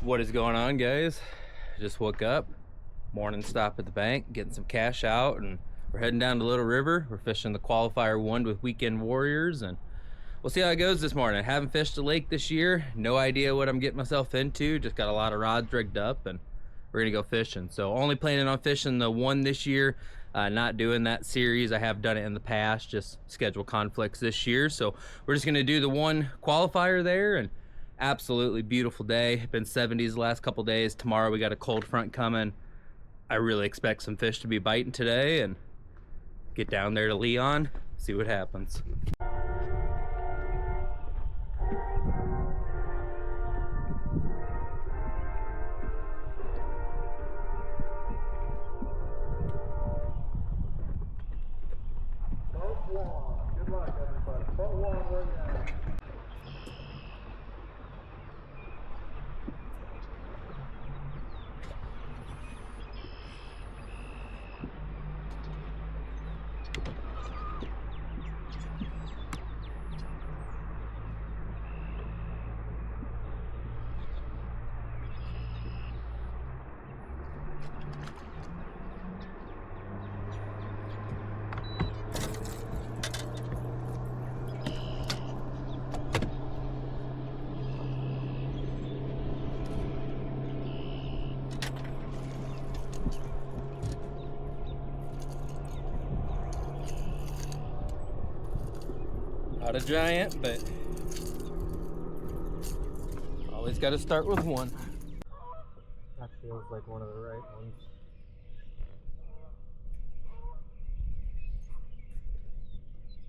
What is going on, guys? Just woke up, morning stop at the bank, getting some cash out, and we're heading down to Little River. We're fishing the qualifier 1 with Weekend Warriors, and we'll see how it goes this morning. I haven't fished a lake this year, no idea what I'm getting myself into, just got a lot of rods rigged up, and we're gonna go fishing. So only planning on fishing the 1 this year, not doing that series. I have done it in the past, just schedule conflicts this year. So we're just gonna do the 1 qualifier there, and absolutely beautiful day. Been 70s the last couple days. Tomorrow we got a cold front coming. I really expect some fish to be biting today, and get down there to Leon, see what happens. Good luck, everybody. Boat 1 right now. Not a giant, but always got to start with 1. That feels like one of the right ones.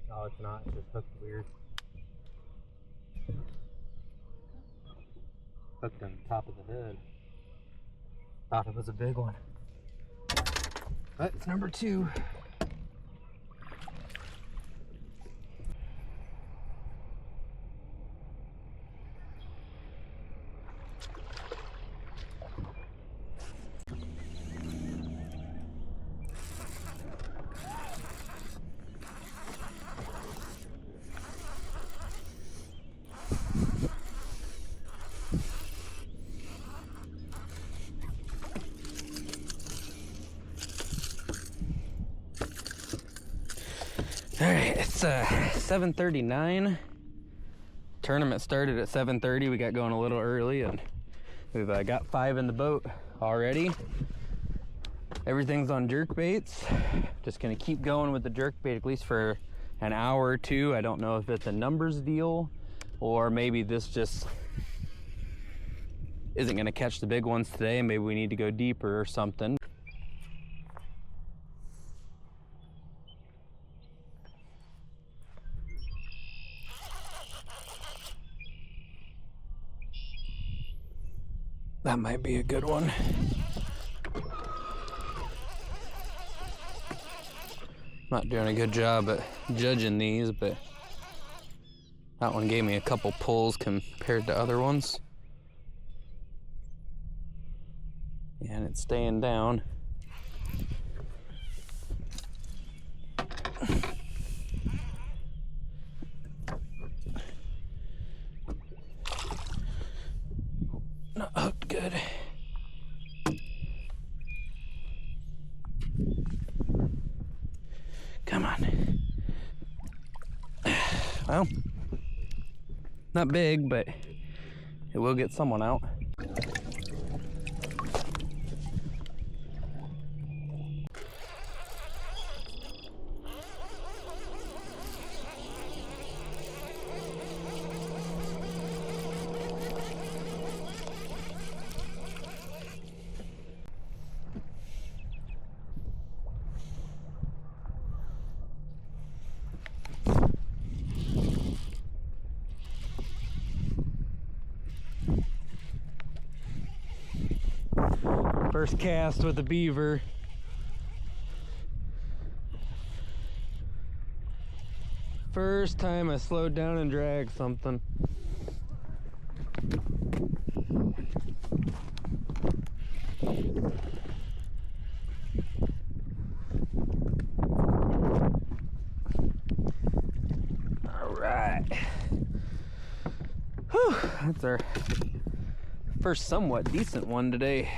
No, it's not. It's just hooked weird. Hooked on the top of the head. Thought it was a big one. But it's number 2. All right, it's 7:39. Tournament started at 7:30. We got going a little early, and we've got 5 in the boat already. Everything's on jerkbaits. Just gonna keep going with the jerkbait at least for an hour or 2. I don't know if it's a numbers deal, or maybe this just isn't gonna catch the big ones today. Maybe we need to go deeper or something. That might be a good one. Not doing a good job at judging these, but that one gave me a couple pulls compared to other ones. And it's staying down. Not hooked good. Come on. Well, not big, but it will get someone out. First cast with the Beaver. First time I slowed down and dragged something. All right. Whew, that's our First somewhat decent one today.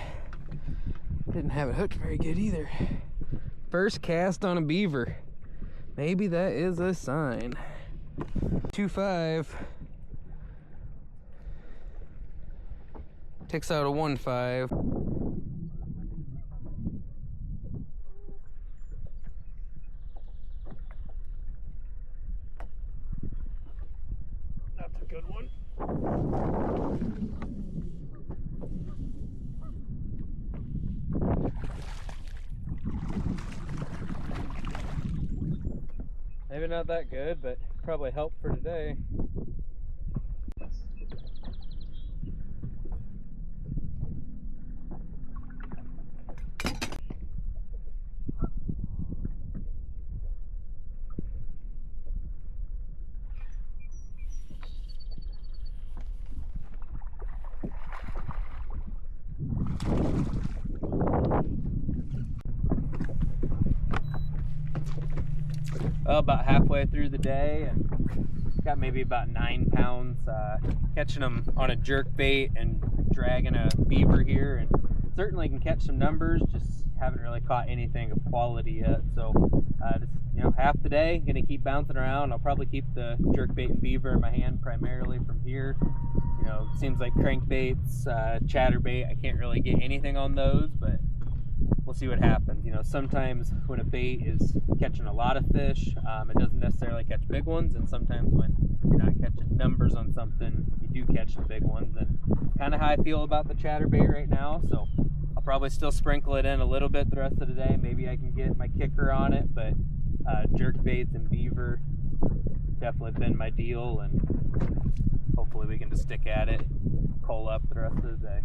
Didn't have it hooked very good either. First cast on a beaver. Maybe that is a sign. 2.5. Takes out a 1.5. That's a good one. Maybe not that good, but probably helped for today. Well, about halfway through the day, and got maybe about 9 pounds. Catching them on a jerkbait and dragging a beaver here, and certainly can catch some numbers. Just haven't really caught anything of quality yet. So, just, you know, half the day, gonna keep bouncing around. I'll probably keep the jerkbait and beaver in my hand primarily from here. You know, it seems like crankbaits, chatterbait, I can't really get anything on those, but we'll see what happens. You know, sometimes when a bait is catching a lot of fish, it doesn't necessarily catch big ones, and sometimes when you're not catching numbers on something, you do catch the big ones, and kind of how I feel about the chatterbait right now. So I'll probably still sprinkle it in a little bit the rest of the day. Maybe I can get my kicker on it, but jerkbaits and beaver definitely been my deal, and hopefully we can just stick at it, coal up the rest of the day.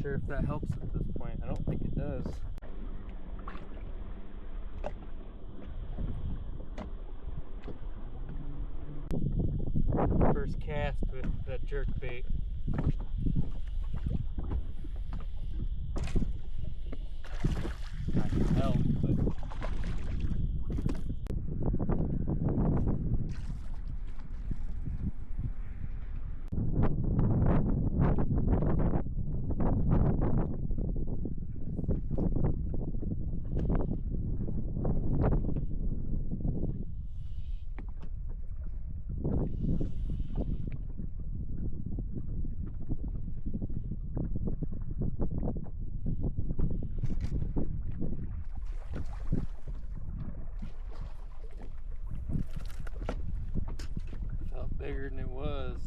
Sure if that helps at this point. I don't think it does. First cast with that jerkbait. I can help, but bigger than it was.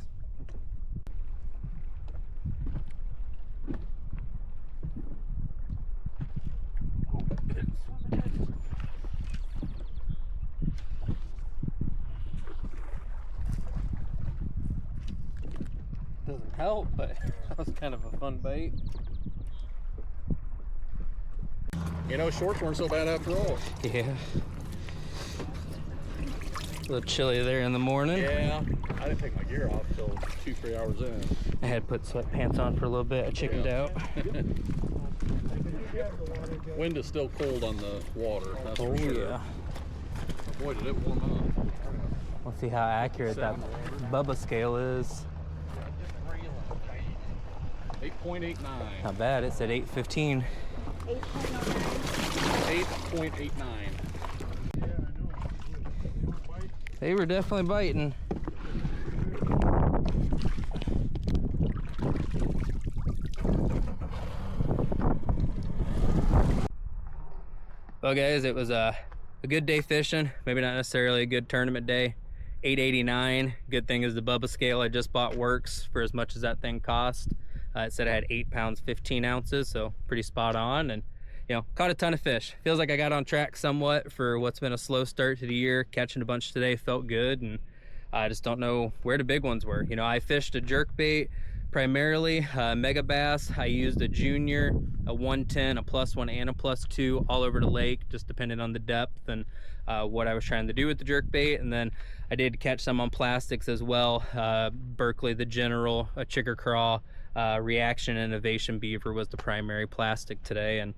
Doesn't help, but that was kind of a fun bait. You know, shorts weren't so bad after all. Yeah. A little chilly there in the morning. Yeah, I didn't take my gear off till 2-3 hours in. I had put sweatpants on for a little bit. I chickened out. Wind is still cold on the water, that's for sure. Yeah. Boy, did it warm up. We'll see how accurate that Bubba scale is. 8.89. Not bad. It said 8.15. 8.89. They were definitely biting. Well, guys, it was a good day fishing. Maybe not necessarily a good tournament day. 8.89. Good thing is the Bubba scale I just bought works for as much as that thing cost. It said I had 8 pounds 15 ounces, so pretty spot on. And you know, caught a ton of fish. Feels like I got on track somewhat for what's been a slow start to the year. Catching a bunch today felt good, and I just don't know where the big ones were. You know, I fished a jerkbait primarily, Megabass. I used a junior, a 110, a +1, and a +2 all over the lake, just depending on the depth and what I was trying to do with the jerkbait. And then I did catch some on plastics as well. Berkley, the General, a Chigger Craw, Reaction Innovation Beaver was the primary plastic today. And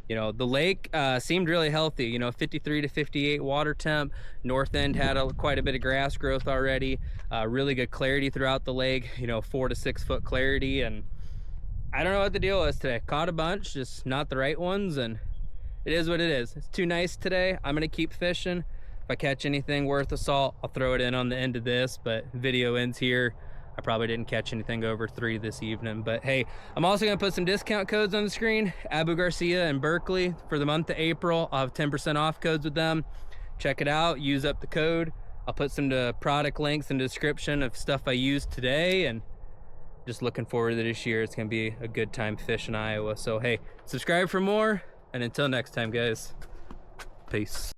you know, the lake seemed really healthy. You know, 53 to 58 water temp. North end had quite a bit of grass growth already. Really good clarity throughout the lake. You know, 4 to 6 foot clarity. And I don't know what the deal was today. Caught a bunch, just not the right ones. And it is what it is. It's too nice today. I'm gonna keep fishing. If I catch anything worth a salt, I'll throw it in on the end of this. But video ends here. I probably didn't catch anything over 3 this evening, but hey, I'm also gonna put some discount codes on the screen. Abu Garcia and Berkley for the month of April. I'll have 10% off codes with them. Check it out, use up the code. I'll put some product links in the description of stuff I used today, and just looking forward to this year. It's gonna be a good time fishing Iowa. So hey, subscribe for more, and until next time, guys, peace.